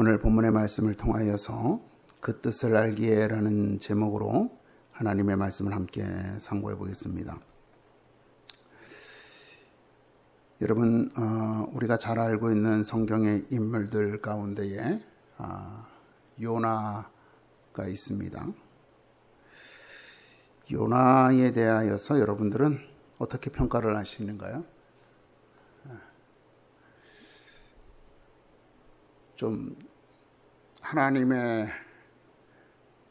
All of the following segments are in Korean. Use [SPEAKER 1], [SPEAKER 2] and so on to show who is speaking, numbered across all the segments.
[SPEAKER 1] 오늘 본문의 말씀을 통하여서 그 뜻을 알기에라는 제목으로 하나님의 말씀을 함께 상고해 보겠습니다. 여러분, 우리가 잘 알고 있는 성경의 인물들 가운데에 요나가 있습니다. 요나에 대하여서 여러분들은 어떻게 평가를 하시는가요? 좀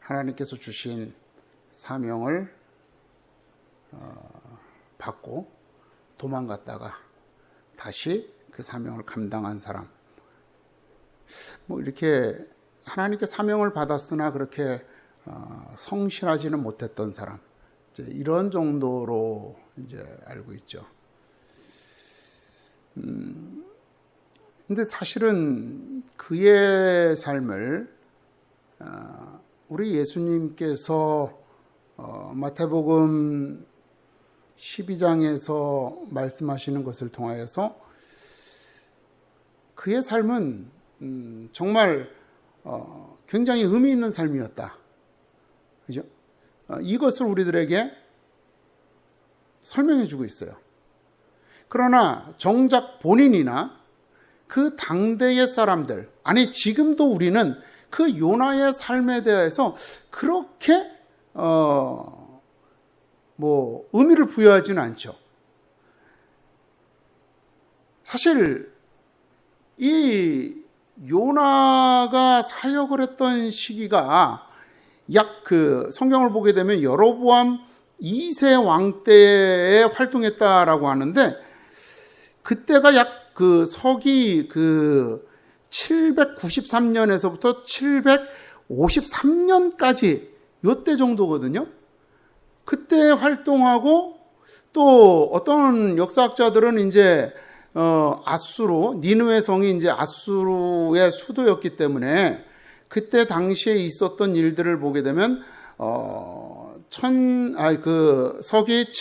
[SPEAKER 1] 하나님께서 주신 사명을 받고 도망갔다가 다시 그 사명을 감당한 사람, 이렇게 하나님께 사명을 받았으나 그렇게 성실하지는 못했던 사람, 이런 정도로 이제 알고 있죠. 근데 사실은 그의 삶을 우리 예수님께서 마태복음 12장에서 말씀하시는 것을 통하여서 그의 삶은 정말 굉장히 의미 있는 삶이었다. 그죠? 이것을 우리들에게 설명해 주고 있어요. 그러나 정작 본인이나 그 당대의 사람들, 아니 지금도 우리는 그 요나의 삶에 대해서 그렇게 의미를 부여하지는 않죠. 사실 이 요나가 사역을 했던 시기가 약 성경을 보게 되면 여로보암 2세 왕 때에 활동했다라고 하는데, 그때가 약 서기 793년에서부터 753년까지 요때 정도거든요. 그때 활동하고, 또 어떤 역사학자들은 이제 니느웨 성이 이제 아수르의 수도였기 때문에 그때 당시에 있었던 일들을 보게 되면 서기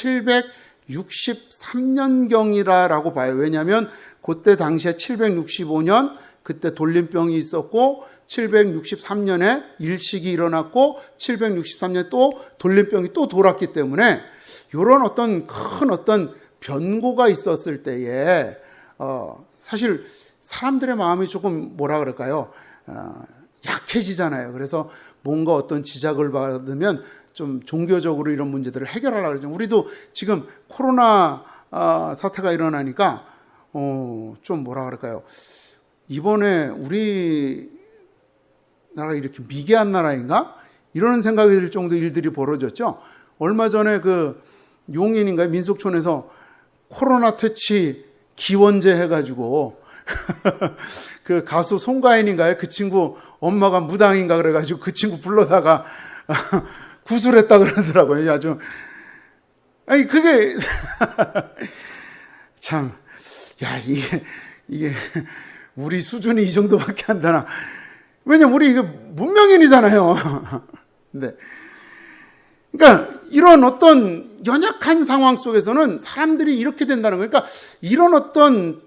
[SPEAKER 1] 763년경이라고 봐요. 왜냐하면 그때 당시에 765년 그때 돌림병이 있었고, 763년에 일식이 일어났고, 763년에 또 돌림병이 또 돌았기 때문에 이런 큰 변고가 있었을 때에 사실 사람들의 마음이 조금 약해지잖아요. 그래서 뭔가 어떤 지적을 받으면 좀 종교적으로 이런 문제들을 해결하려고 그러죠. 우리도 지금 코로나 사태가 일어나니까 이번에 우리 나라가 이렇게 미개한 나라인가? 이런 생각이 들 정도 일들이 벌어졌죠. 얼마 전에 용인인가요? 민속촌에서 코로나 퇴치 기원제 해가지고 그 가수 송가인인가요? 그 친구 엄마가 무당인가 그래가지고 그 친구 불러다가 구술했다 그러더라고요. 그게 참, 이게 우리 수준이 이 정도밖에 안 되나? 왜냐면 우리 이거 문명인이잖아요. 네. 그러니까 이런 어떤 연약한 상황 속에서는 사람들이 이렇게 된다는 거예요. 그러니까 이런 어떤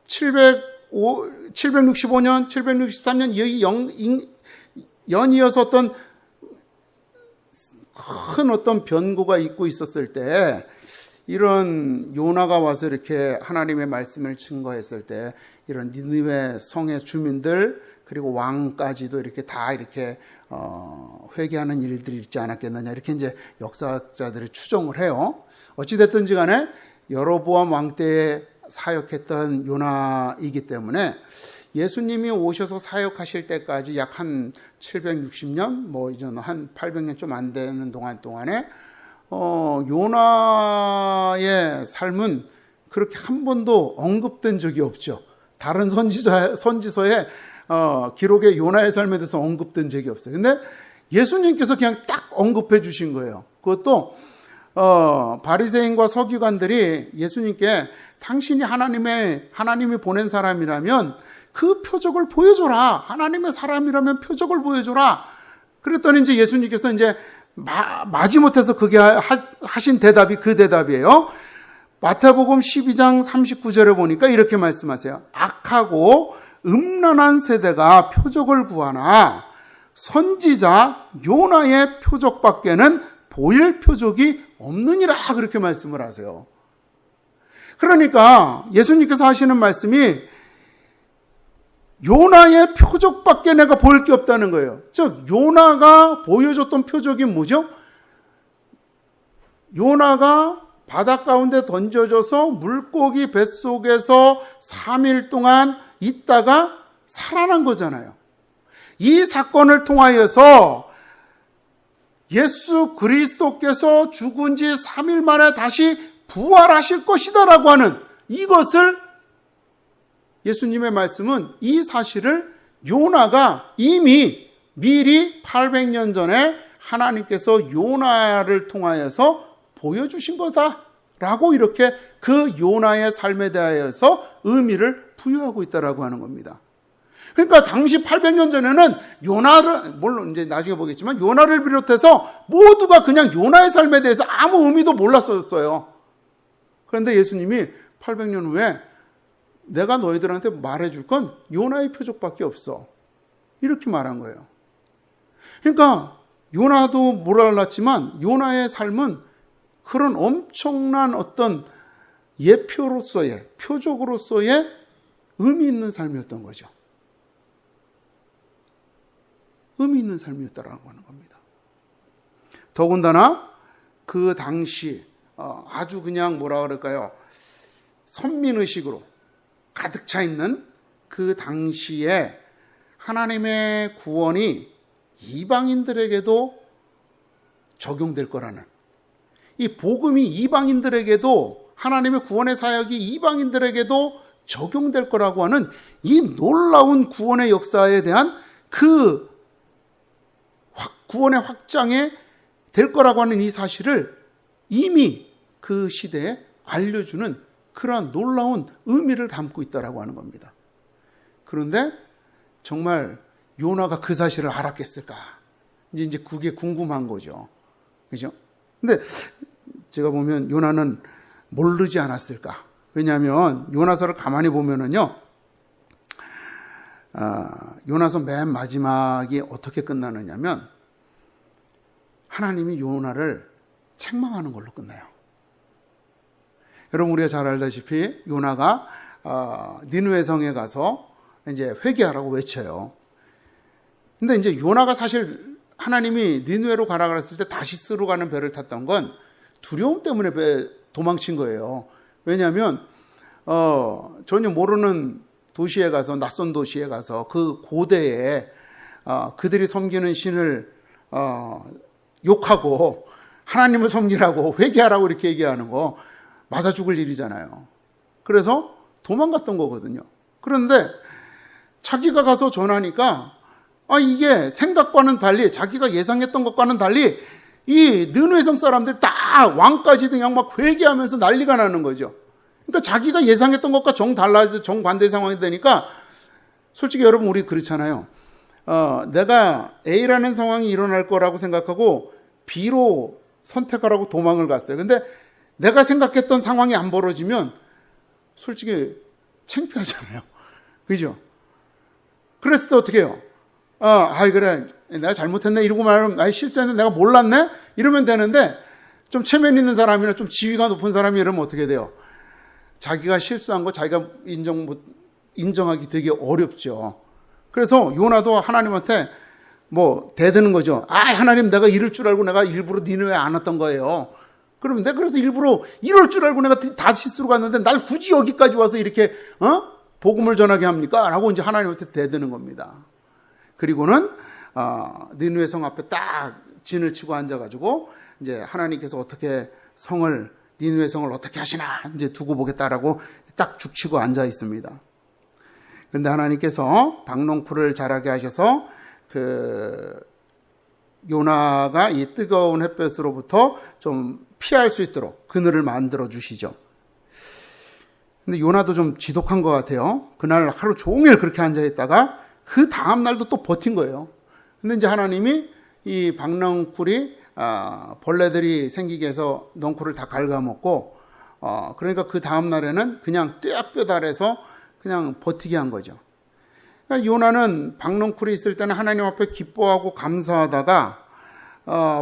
[SPEAKER 1] 765년, 763년 연이어서 어떤 큰 어떤 변고가 있고 있었을 때, 이런 요나가 와서 이렇게 하나님의 말씀을 증거했을 때, 이런 니느웨 성의 주민들 그리고 왕까지도 이렇게 다 이렇게 회개하는 일들이 있지 않았겠느냐, 이렇게 이제 역사학자들이 추정을 해요. 어찌됐든지 간에 여로보암 왕 때에 사역했던 요나이기 때문에 예수님이 오셔서 사역하실 때까지 약 한 760년, 이전 한 800년 좀 안 되는 동안에 요나의 삶은 그렇게 한 번도 언급된 적이 없죠. 다른 선지서에 기록에 요나의 삶에 대해서 언급된 적이 없어요. 근데 예수님께서 그냥 딱 언급해 주신 거예요. 그것도 바리새인과 서기관들이 예수님께 당신이 하나님이 보낸 사람이라면 그 표적을 보여줘라. 하나님의 사람이라면 표적을 보여줘라. 그랬더니 이제 예수님께서 이제 마지못해서 그게 하신 대답이 그 대답이에요. 마태복음 12장 39절에 보니까 이렇게 말씀하세요. 악하고 음란한 세대가 표적을 구하나 선지자 요나의 표적밖에는 보일 표적이 없느니라 그렇게 말씀을 하세요. 그러니까 예수님께서 하시는 말씀이 요나의 표적밖에 내가 보일 게 없다는 거예요. 즉 요나가 보여줬던 표적이 뭐죠? 요나가 바다 가운데 던져져서 물고기 뱃속에서 3일 동안 있다가 살아난 거잖아요. 이 사건을 통하여서 예수 그리스도께서 죽은 지 3일 만에 다시 부활하실 것이다라고 하는 이것을 예수님의 말씀은 이 사실을 요나가 이미 미리 800년 전에 하나님께서 요나를 통하여서 보여주신 거다라고 이렇게 그 요나의 삶에 대하여서 의미를 부여하고 있다라고 하는 겁니다. 그러니까 당시 800년 전에는 요나를, 물론 이제 나중에 보겠지만 요나를 비롯해서 모두가 그냥 요나의 삶에 대해서 아무 의미도 몰랐었어요. 그런데 예수님이 800년 후에 내가 너희들한테 말해줄 건 요나의 표적밖에 없어. 이렇게 말한 거예요. 그러니까 요나도 몰랐지만 요나의 삶은 그런 엄청난 어떤 예표로서의, 표적으로서의 의미 있는 삶이었던 거죠. 의미 있는 삶이었다라고 하는 겁니다. 더군다나 그 당시 아주 그냥 뭐라 그럴까요? 선민의식으로 가득 차 있는 그 당시에 하나님의 구원이 이방인들에게도 적용될 거라는, 이 복음이 이방인들에게도, 하나님의 구원의 사역이 이방인들에게도 적용될 거라고 하는 이 놀라운 구원의 역사에 대한 그 구원의 확장에 될 거라고 하는 이 사실을 이미 그 시대에 알려주는 그러한 놀라운 의미를 담고 있다라고 하는 겁니다. 그런데 정말 요나가 그 사실을 알았겠을까? 이제 그게 궁금한 거죠. 그죠? 근데 제가 보면 요나는 모르지 않았을까? 왜냐하면 요나서를 가만히 보면은요, 요나서 맨 마지막이 어떻게 끝나느냐면 하나님이 요나를 책망하는 걸로 끝나요. 여러분 우리가 잘 알다시피 요나가 니느웨 성에 가서 이제 회개하라고 외쳐요. 근데 이제 요나가 사실 하나님이 니느웨로 가라 그랬을 때 다시스로 가는 배를 탔던 건 두려움 때문에 도망친 거예요. 왜냐하면 전혀 모르는 도시에 가서, 낯선 도시에 가서 그 고대에 그들이 섬기는 신을 욕하고 하나님을 섬기라고 회개하라고 이렇게 얘기하는 거 맞아 죽을 일이잖아요. 그래서 도망갔던 거거든요. 그런데 자기가 가서 전하니까 이게 생각과는 달리, 자기가 예상했던 것과는 달리 이 느느웨 성 사람들이 다 왕까지 그냥 막 회개하면서 난리가 나는 거죠. 그러니까 자기가 예상했던 것과 정반대 상황이 되니까, 솔직히 여러분 우리 그렇잖아요. 내가 A라는 상황이 일어날 거라고 생각하고 B로 선택하라고 도망을 갔어요. 근데 내가 생각했던 상황이 안 벌어지면 솔직히 창피하잖아요. 그죠? 그랬을 때 어떻게 해요? 그래, 내가 잘못했네 이러고 말하면, 실수했네, 내가 몰랐네 이러면 되는데, 좀 체면 있는 사람이나 좀 지위가 높은 사람이 이러면 어떻게 돼요? 자기가 실수한 거 자기가 인정하기 되게 어렵죠. 그래서 요나도 하나님한테 대드는 거죠. 하나님, 내가 이럴 줄 알고 내가 일부러 니느웨 안 왔던 거예요. 그러면 내가 그래서 일부러 이럴 줄 알고 내가 다시스로 갔는데 날 굳이 여기까지 와서 이렇게 복음을 전하게 합니까? 라고 이제 하나님한테 대드는 겁니다. 그리고는 니느웨 성 앞에 딱 진을 치고 앉아가지고 이제 하나님께서 어떻게 니느웨 성을 어떻게 하시나 이제 두고 보겠다라고 딱 죽치고 앉아 있습니다. 그런데 하나님께서 박농쿨을 자라게 하셔서 요나가 이 뜨거운 햇볕으로부터 좀 피할 수 있도록 그늘을 만들어 주시죠. 근데 요나도 좀 지독한 것 같아요. 그날 하루 종일 그렇게 앉아 있다가 그 다음 날도 또 버틴 거예요. 근데 이제 하나님이 이 박넝쿨이 벌레들이 생기게 해서 넝쿨을 다 갉아먹고 그러니까 그 다음 날에는 그냥 떼약볕 아래서 그냥 버티게 한 거죠. 요나는 박넝쿨이 있을 때는 하나님 앞에 기뻐하고 감사하다가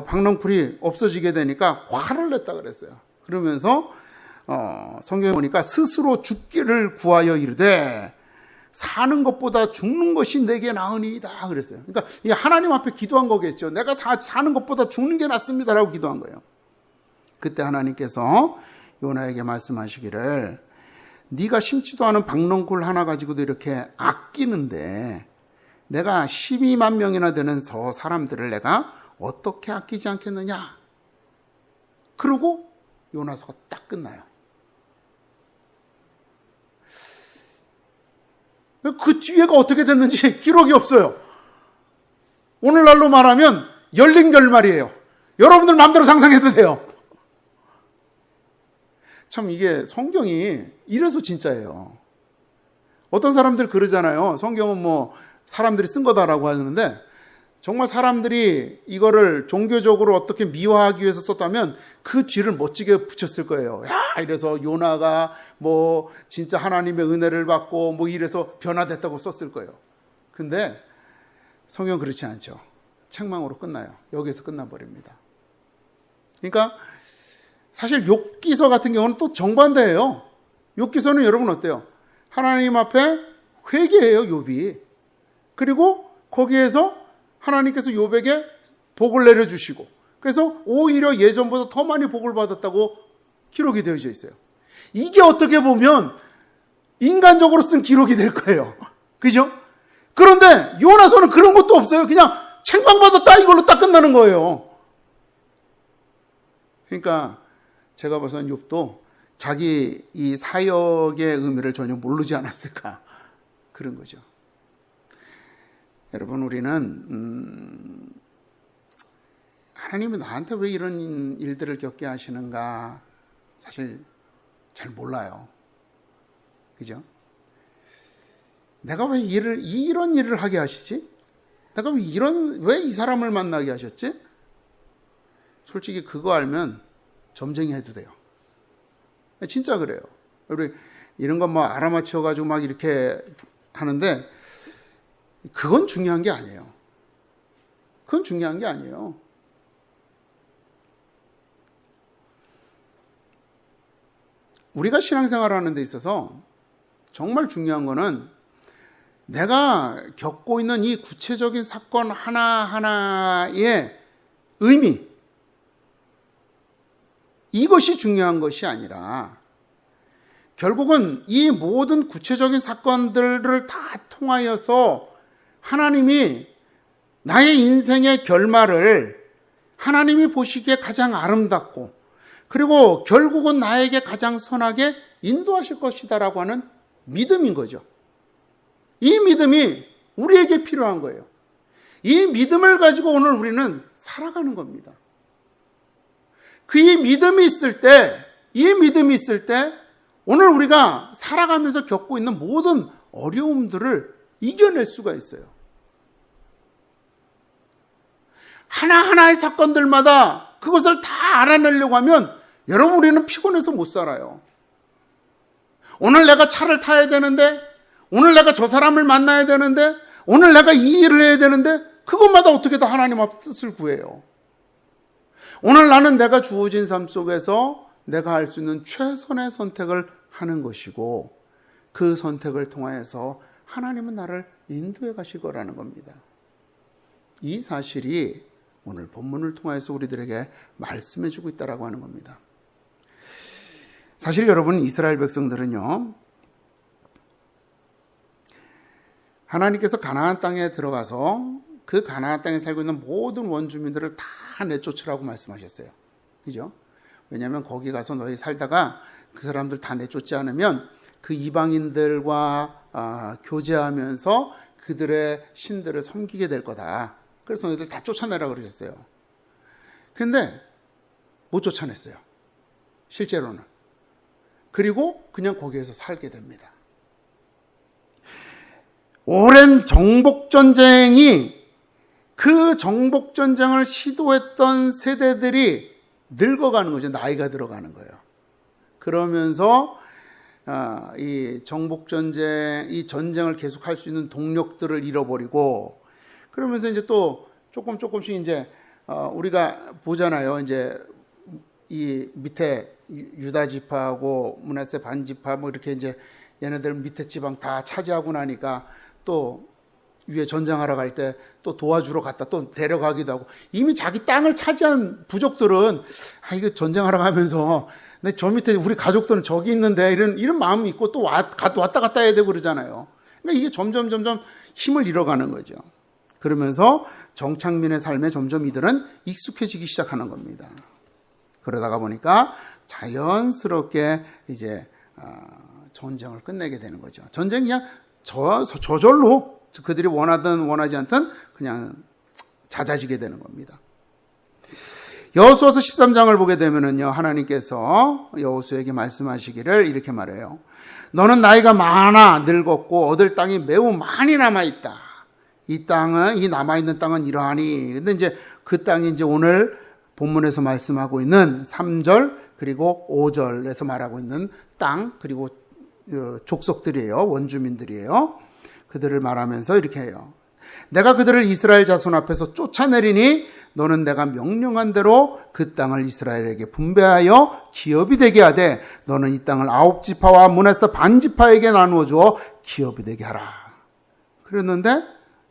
[SPEAKER 1] 박넝쿨이 없어지게 되니까 화를 냈다 그랬어요. 그러면서 성경에 보니까 스스로 죽기를 구하여 이르되 사는 것보다 죽는 것이 내게 나으니이다 그랬어요. 그러니까 이 하나님 앞에 기도한 거겠죠. 내가 사는 것보다 죽는 게 낫습니다라고 기도한 거예요. 그때 하나님께서 요나에게 말씀하시기를 네가 심지도 않은 박넝쿨 하나 가지고도 이렇게 아끼는데 내가 12만 명이나 되는 저 사람들을 내가 어떻게 아끼지 않겠느냐. 그러고 요나서가 딱 끝나요. 그 뒤에가 어떻게 됐는지 기록이 없어요. 오늘날로 말하면 열린 결말이에요. 여러분들 마음대로 상상해도 돼요. 참 이게 성경이 이래서 진짜예요. 어떤 사람들 그러잖아요. 성경은 뭐 사람들이 쓴 거다라고 하는데 정말 사람들이 이거를 종교적으로 어떻게 미화하기 위해서 썼다면 그 뒤를 멋지게 붙였을 거예요. 야, 이래서 요나가 뭐 진짜 하나님의 은혜를 받고 뭐 이래서 변화됐다고 썼을 거예요. 근데 성경은 그렇지 않죠. 책망으로 끝나요. 여기서 끝나버립니다. 그러니까 사실 욥기서 같은 경우는 또 정반대예요. 욥기서는 여러분 어때요? 하나님 앞에 회개해요, 욥이. 그리고 거기에서 하나님께서 욥에게 복을 내려주시고 그래서 오히려 예전보다 더 많이 복을 받았다고 기록이 되어져 있어요. 이게 어떻게 보면 인간적으로 쓴 기록이 될 거예요. 그죠? 그런데 요나서는 그런 것도 없어요. 그냥 책망받았다 이걸로 딱 끝나는 거예요. 그러니까 제가 봐서는 욥도 자기 이 사역의 의미를 전혀 모르지 않았을까 그런 거죠. 여러분 우리는 하나님이 나한테 왜 이런 일들을 겪게 하시는가 사실 잘 몰라요. 그죠? 내가 왜 이런 일을 하게 하시지? 내가 왜 이 사람을 만나게 하셨지? 솔직히 그거 알면 점쟁이 해도 돼요. 진짜 그래요. 우리 이런 건 뭐 알아맞혀가지고 막 이렇게 하는데 그건 중요한 게 아니에요. 그건 중요한 게 아니에요. 우리가 신앙생활을 하는 데 있어서 정말 중요한 거는 내가 겪고 있는 이 구체적인 사건 하나하나의 의미, 이것이 중요한 것이 아니라 결국은 이 모든 구체적인 사건들을 다 통하여서 하나님이 나의 인생의 결말을 하나님이 보시기에 가장 아름답고 그리고 결국은 나에게 가장 선하게 인도하실 것이다라고 하는 믿음인 거죠. 이 믿음이 우리에게 필요한 거예요. 이 믿음을 가지고 오늘 우리는 살아가는 겁니다. 그 이 믿음이 있을 때 오늘 우리가 살아가면서 겪고 있는 모든 어려움들을 이겨낼 수가 있어요. 하나하나의 사건들마다 그것을 다 알아내려고 하면 여러분 우리는 피곤해서 못 살아요. 오늘 내가 차를 타야 되는데 오늘 내가 저 사람을 만나야 되는데 오늘 내가 이 일을 해야 되는데 그것마다 어떻게 다 하나님 앞 뜻을 구해요. 오늘 나는 내가 주어진 삶 속에서 내가 할 수 있는 최선의 선택을 하는 것이고 그 선택을 통하여서 하나님은 나를 인도해 가실 거라는 겁니다. 이 사실이 오늘 본문을 통해서 우리들에게 말씀해 주고 있다라고 하는 겁니다. 사실 여러분 이스라엘 백성들은요 하나님께서 가나안 땅에 들어가서 그 가나안 땅에 살고 있는 모든 원주민들을 다 내쫓으라고 말씀하셨어요. 그죠? 왜냐하면 거기 가서 너희 살다가 그 사람들 다 내쫓지 않으면 그 이방인들과 교제하면서 그들의 신들을 섬기게 될 거다. 그래서 너희들 다 쫓아내라 그러셨어요. 근데 못 쫓아냈어요. 실제로는. 그리고 그냥 거기에서 살게 됩니다. 오랜 정복전쟁이 그 정복전쟁을 시도했던 세대들이 늙어가는 거죠. 나이가 들어가는 거예요. 그러면서 이 정복 전쟁, 이 전쟁을 계속할 수 있는 동력들을 잃어버리고, 그러면서 이제 또 조금씩 이제 우리가 보잖아요. 이제 이 밑에 유다 지파하고 므낫세 반 지파 뭐 이렇게 이제 얘네들 밑에 지방 다 차지하고 나니까 또 위에 전쟁하러 갈 때 또 도와주러 갔다 또 데려가기도 하고, 이미 자기 땅을 차지한 부족들은 이거 전쟁하러 가면서 근데 저 밑에 우리 가족들은 저기 있는데 이런 마음이 있고 또 왔다 갔다 해야 되고 그러잖아요. 그러니까 이게 점점 힘을 잃어가는 거죠. 그러면서 정착민의 삶에 점점 이들은 익숙해지기 시작하는 겁니다. 그러다가 보니까 자연스럽게 이제 전쟁을 끝내게 되는 거죠. 전쟁이 그냥 저절로 그들이 원하든 원하지 않든 그냥 잦아지게 되는 겁니다. 여호수아서 13장을 보게 되면은요, 하나님께서 여호수아에게 말씀하시기를 이렇게 말해요. 너는 나이가 많아 늙었고 얻을 땅이 매우 많이 남아 있다. 이 남아 있는 땅은 이러하니. 근데 이제 그 땅이 이제 오늘 본문에서 말씀하고 있는 3절 그리고 5절에서 말하고 있는 땅, 그리고 족속들이에요. 원주민들이에요. 그들을 말하면서 이렇게 해요. 내가 그들을 이스라엘 자손 앞에서 쫓아내리니 너는 내가 명령한 대로 그 땅을 이스라엘에게 분배하여 기업이 되게 하되 너는 이 땅을 9지파와 므낫세 반 지파에게 나누어 주어 기업이 되게 하라. 그랬는데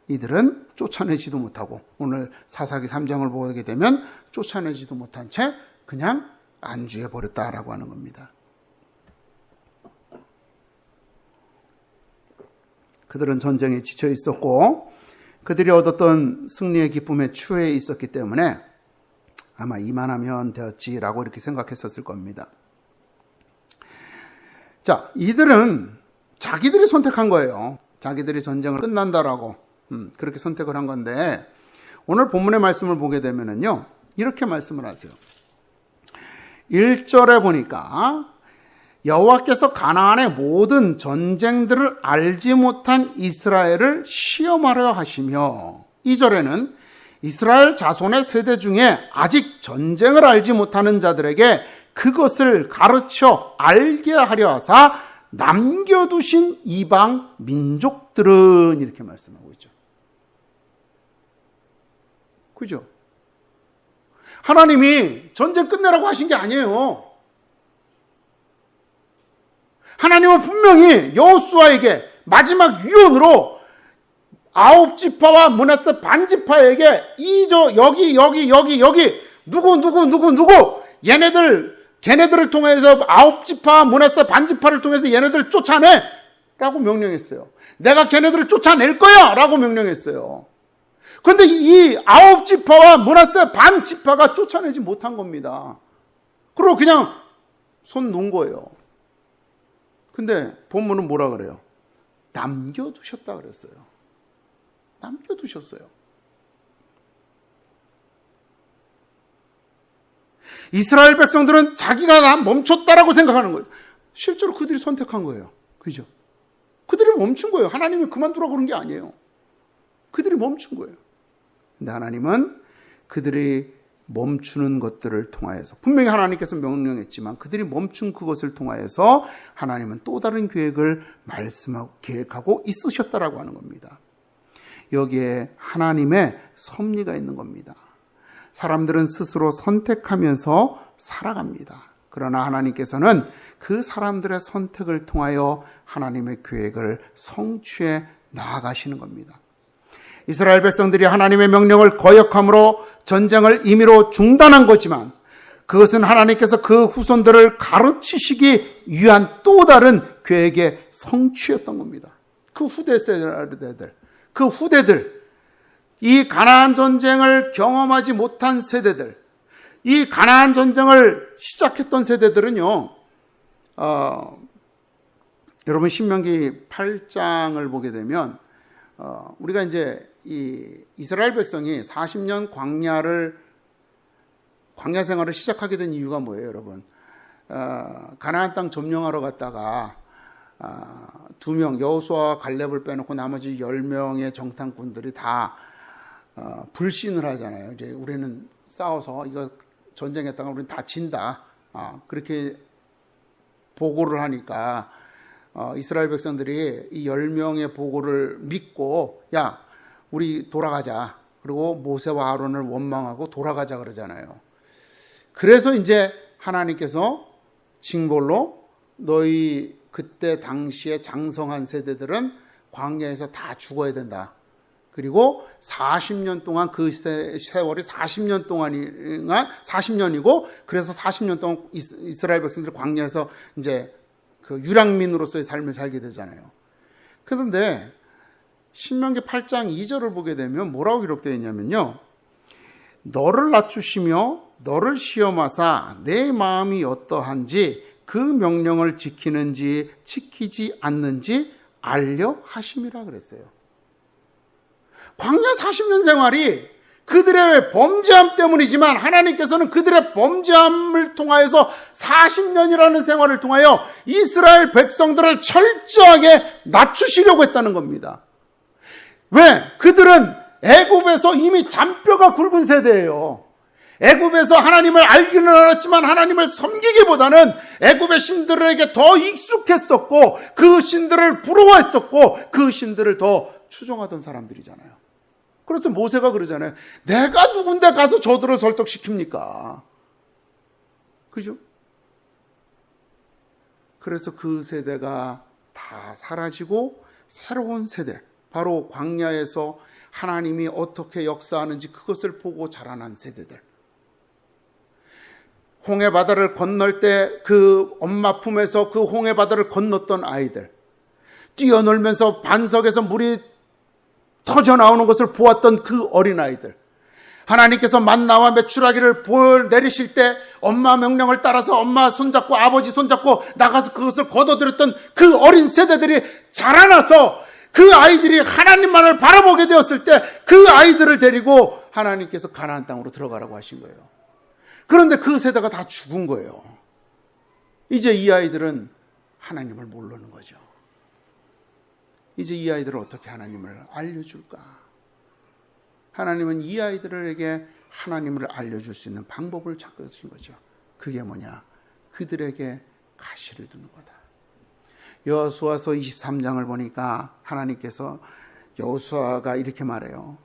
[SPEAKER 1] 이들은 쫓아내지도 못하고, 오늘 사사기 3장을 보게 되면 쫓아내지도 못한 채 그냥 안주해 버렸다라고 하는 겁니다. 그들은 전쟁에 지쳐 있었고 그들이 얻었던 승리의 기쁨에 추해 있었기 때문에 아마 이만하면 되었지라고 이렇게 생각했었을 겁니다. 자, 이들은 자기들이 선택한 거예요. 자기들이 전쟁을 끝난다라고 그렇게 선택을 한 건데, 오늘 본문의 말씀을 보게 되면은요, 이렇게 말씀을 하세요. 1절에 보니까 여호와께서 가나안의 모든 전쟁들을 알지 못한 이스라엘을 시험하려 하시며, 2절에는 이스라엘 자손의 세대 중에 아직 전쟁을 알지 못하는 자들에게 그것을 가르쳐 알게 하려 하사 남겨두신 이방 민족들은, 이렇게 말씀하고 있죠. 그죠? 하나님이 전쟁 끝내라고 하신 게 아니에요. 하나님은 분명히 여호수아에게 마지막 유언으로 9지파와 므낫세 반 지파에게 여기 누구 걔네들을 통해서 9지파 므낫세 반 지파를 통해서 얘네들을 쫓아내 라고 명령했어요. 내가 걔네들을 쫓아낼 거야 라고 명령했어요. 그런데 이 9지파와 므낫세 반 지파가 쫓아내지 못한 겁니다. 그리고 그냥 손 놓은 거예요. 근데 본문은 뭐라 그래요? 남겨두셨다 그랬어요. 남겨두셨어요. 이스라엘 백성들은 자기가 멈췄다라고 생각하는 거예요. 실제로 그들이 선택한 거예요. 그죠? 그들이 멈춘 거예요. 하나님이 그만두라고 그런 게 아니에요. 그들이 멈춘 거예요. 근데 하나님은 그들이 멈추는 것들을 통하여서, 분명히 하나님께서 명령했지만 그들이 멈춘 그것을 통하여서 하나님은 또 다른 계획을 말씀하고 계획하고 있으셨다라고 하는 겁니다. 여기에 하나님의 섭리가 있는 겁니다. 사람들은 스스로 선택하면서 살아갑니다. 그러나 하나님께서는 그 사람들의 선택을 통하여 하나님의 계획을 성취해 나아가시는 겁니다. 이스라엘 백성들이 하나님의 명령을 거역함으로 전쟁을 임의로 중단한 거지만, 그것은 하나님께서 그 후손들을 가르치시기 위한 또 다른 계획의 성취였던 겁니다. 그 후대 세대들, 이 가나안 전쟁을 경험하지 못한 세대들, 이 가나안 전쟁을 시작했던 세대들은요, 여러분 신명기 8장을 보게 되면 우리가 이제 이 이스라엘 백성이 40년 광야 생활을 시작하게 된 이유가 뭐예요, 여러분? 가나안 땅 점령하러 갔다가 2명, 여호수아와 갈렙을 빼놓고 나머지 10명의 정탐꾼들이 다 불신을 하잖아요. 이제 우리는 싸워서 이거 전쟁했다가 우리는 다 진다. 그렇게 보고를 하니까 이스라엘 백성들이 이 10명의 보고를 믿고 야 우리 돌아가자. 그리고 모세와 아론을 원망하고 돌아가자 그러잖아요. 그래서 이제 하나님께서 징벌로 너희 그때 당시에 장성한 세대들은 광야에서 다 죽어야 된다. 그리고 40년 동안 그 세월이 40년 동안이나 40년이고 그래서 40년 동안 이스라엘 백성들이 광야에서 이제 그 유랑민으로서의 삶을 살게 되잖아요. 그런데 신명기 8장 2절을 보게 되면 뭐라고 기록되어 있냐면요. 너를 낮추시며 너를 시험하사 내 마음이 어떠한지 그 명령을 지키는지 지키지 않는지 알려 하심이라 그랬어요. 광야 40년 생활이 그들의 범죄함 때문이지만 하나님께서는 그들의 범죄함을 통하여서 40년이라는 생활을 통하여 이스라엘 백성들을 철저하게 낮추시려고 했다는 겁니다. 왜? 그들은 애굽에서 이미 잔뼈가 굵은 세대예요. 애굽에서 하나님을 알기는 알았지만 하나님을 섬기기보다는 애굽의 신들에게 더 익숙했었고 그 신들을 부러워했었고 그 신들을 더 추종하던 사람들이잖아요. 그래서 모세가 그러잖아요. 내가 누군데 가서 저들을 설득시킵니까? 그죠? 그래서 그 세대가 다 사라지고 새로운 세대, 바로 광야에서 하나님이 어떻게 역사하는지 그것을 보고 자라난 세대들. 홍해바다를 건널 때 그 엄마 품에서 그 홍해바다를 건넜던 아이들, 뛰어놀면서 반석에서 물이 터져 나오는 것을 보았던 그 어린아이들, 하나님께서 만나와 메추라기를 내리실 때 엄마 명령을 따라서 엄마 손잡고 아버지 손잡고 나가서 그것을 거둬들였던 그 어린 세대들이 자라나서 그 아이들이 하나님만을 바라보게 되었을 때 그 아이들을 데리고 하나님께서 가나안 땅으로 들어가라고 하신 거예요. 그런데 그 세대가 다 죽은 거예요. 이제 이 아이들은 하나님을 모르는 거죠. 이제 이 아이들을 어떻게 하나님을 알려줄까? 하나님은 이 아이들에게 하나님을 알려줄 수 있는 방법을 찾으신 거죠. 그게 뭐냐? 그들에게 가시를 두는 거다. 여호수아서 23장을 보니까 하나님께서 여호수아가 이렇게 말해요.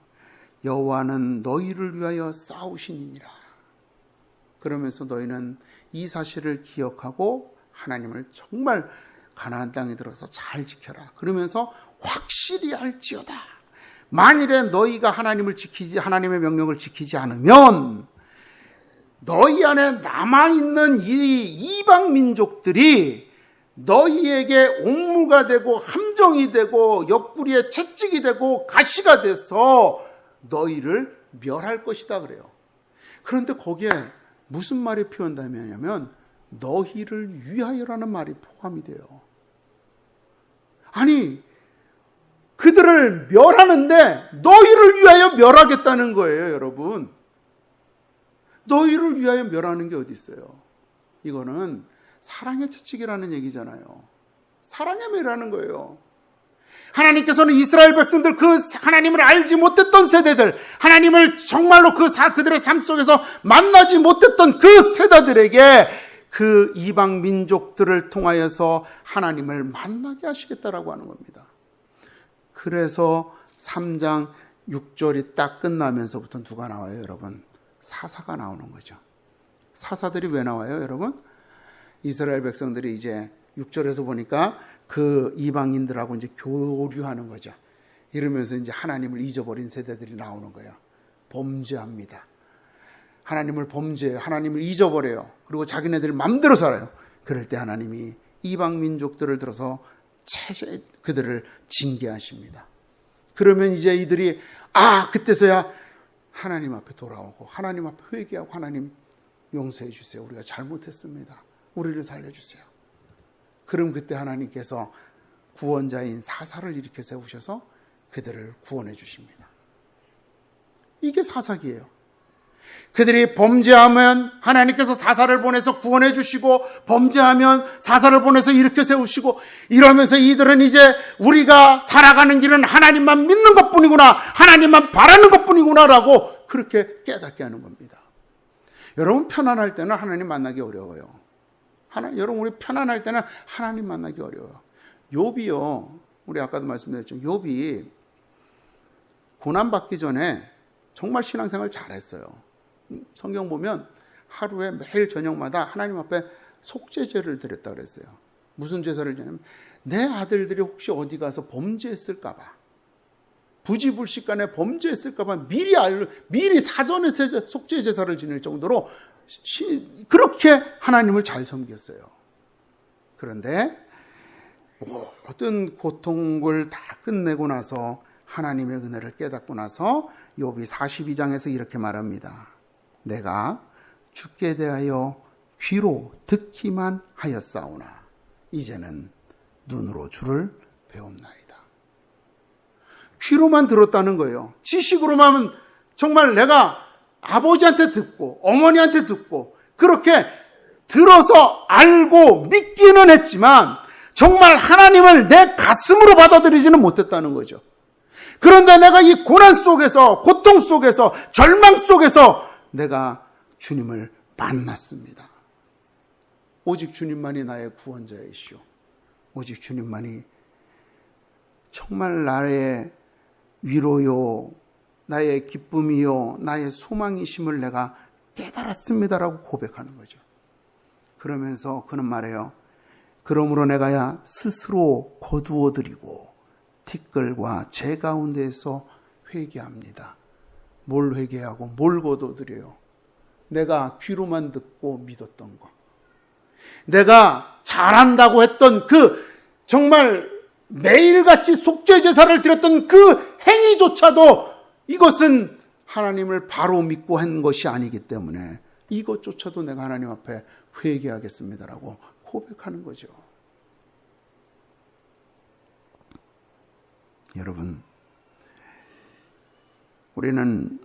[SPEAKER 1] 여호와는 너희를 위하여 싸우시니라. 그러면서 너희는 이 사실을 기억하고 하나님을 정말 가나안 땅에 들어서 잘 지켜라. 그러면서 확실히 알지어다. 만일에 너희가 하나님의 명령을 지키지 않으면 너희 안에 남아있는 이 이방 민족들이 너희에게 옥무가 되고 함정이 되고 옆구리에 채찍이 되고 가시가 돼서 너희를 멸할 것이다 그래요. 그런데 거기에 무슨 말이 표현되냐면 너희를 위하여라는 말이 포함이 돼요. 아니, 그들을 멸하는데 너희를 위하여 멸하겠다는 거예요, 여러분. 너희를 위하여 멸하는 게 어디 있어요? 이거는 사랑의 채찍이라는 얘기잖아요. 사랑의 매라는 거예요. 하나님께서는 이스라엘 백성들, 그 하나님을 알지 못했던 세대들, 하나님을 정말로 그들의 삶 속에서 만나지 못했던 그 세대들에게 그 이방 민족들을 통하여서 하나님을 만나게 하시겠다라고 하는 겁니다. 그래서 3장 6절이 딱 끝나면서부터 누가 나와요, 여러분? 사사가 나오는 거죠. 사사들이 왜 나와요, 여러분? 이스라엘 백성들이 이제 6절에서 보니까 그 이방인들하고 이제 교류하는 거죠. 이러면서 이제 하나님을 잊어버린 세대들이 나오는 거예요. 범죄합니다. 하나님을 범죄해요. 하나님을 잊어버려요. 그리고 자기네들 맘대로 살아요. 그럴 때 하나님이 이방 민족들을 들어서 그들을 징계하십니다. 그러면 이제 이들이 그때서야 하나님 앞에 돌아오고 하나님 앞에 회개하고 하나님 용서해 주세요. 우리가 잘못했습니다. 우리를 살려주세요. 그럼 그때 하나님께서 구원자인 사사를 일으켜 세우셔서 그들을 구원해 주십니다. 이게 사사기예요. 그들이 범죄하면 하나님께서 사사를 보내서 구원해 주시고 범죄하면 사사를 보내서 일으켜 세우시고 이러면서 이들은 이제 우리가 살아가는 길은 하나님만 믿는 것뿐이구나, 하나님만 바라는 것뿐이구나 라고 그렇게 깨닫게 하는 겁니다. 여러분 편안할 때는 하나님 만나기 어려워요. 여러분 우리 편안할 때는 하나님 만나기 어려워요. 욥이요. 우리 아까도 말씀드렸죠. 욥이 고난받기 전에 정말 신앙생활 잘했어요. 성경 보면 하루에 매일 저녁마다 하나님 앞에 속죄제를 드렸다 그랬어요. 무슨 제사를 지냐면 내 아들들이 혹시 어디 가서 범죄했을까 봐, 부지불식간에 범죄했을까 봐 미리 사전에 속죄 제사를 지낼 정도로 그렇게 하나님을 잘 섬겼어요. 그런데 모든 고통을 다 끝내고 나서 하나님의 은혜를 깨닫고 나서 욥이 42장에서 이렇게 말합니다. 내가 주께 대하여 귀로 듣기만 하였사오나 이제는 눈으로 주를 배웁나이다. 귀로만 들었다는 거예요. 지식으로만 하면 정말 내가 아버지한테 듣고 어머니한테 듣고 그렇게 들어서 알고 믿기는 했지만 정말 하나님을 내 가슴으로 받아들이지는 못했다는 거죠. 그런데 내가 이 고난 속에서, 고통 속에서, 절망 속에서 내가 주님을 만났습니다. 오직 주님만이 나의 구원자이시오. 오직 주님만이 정말 나의 위로요, 나의 기쁨이요, 나의 소망이심을 내가 깨달았습니다라고 고백하는 거죠. 그러면서 그는 말해요. 그러므로 내가 스스로 거두어드리고 티끌과 재 가운데에서 회개합니다. 뭘 회개하고 뭘 거두어드려요? 내가 귀로만 듣고 믿었던 거. 내가 잘한다고 했던 그 정말 매일같이 속죄제사를 드렸던 그 행위조차도 이것은 하나님을 바로 믿고 한 것이 아니기 때문에 이것조차도 내가 하나님 앞에 회개하겠습니다라고 고백하는 거죠. 여러분, 우리는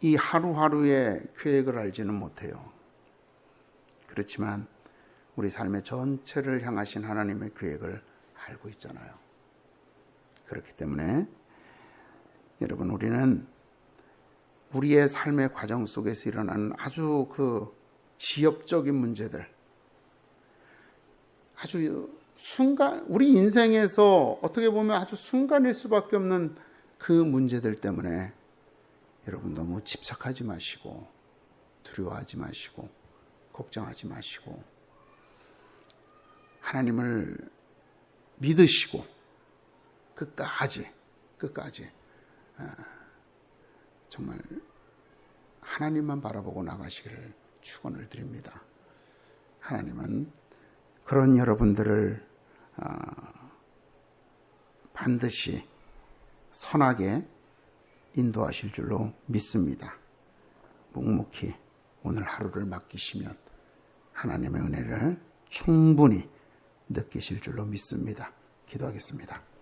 [SPEAKER 1] 이 하루하루의 계획을 알지는 못해요. 그렇지만 우리 삶의 전체를 향하신 하나님의 계획을 알고 있잖아요. 그렇기 때문에 여러분, 우리는 우리의 삶의 과정 속에서 일어나는 아주 그 지엽적인 문제들, 아주 우리 인생에서 어떻게 보면 아주 순간일 수밖에 없는 그 문제들 때문에 여러분 너무 집착하지 마시고 두려워하지 마시고 걱정하지 마시고 하나님을 믿으시고 끝까지 정말 하나님만 바라보고 나가시기를 축원을 드립니다. 하나님은 그런 여러분들을 반드시 선하게 인도하실 줄로 믿습니다. 묵묵히 오늘 하루를 맡기시면 하나님의 은혜를 충분히 느끼실 줄로 믿습니다. 기도하겠습니다.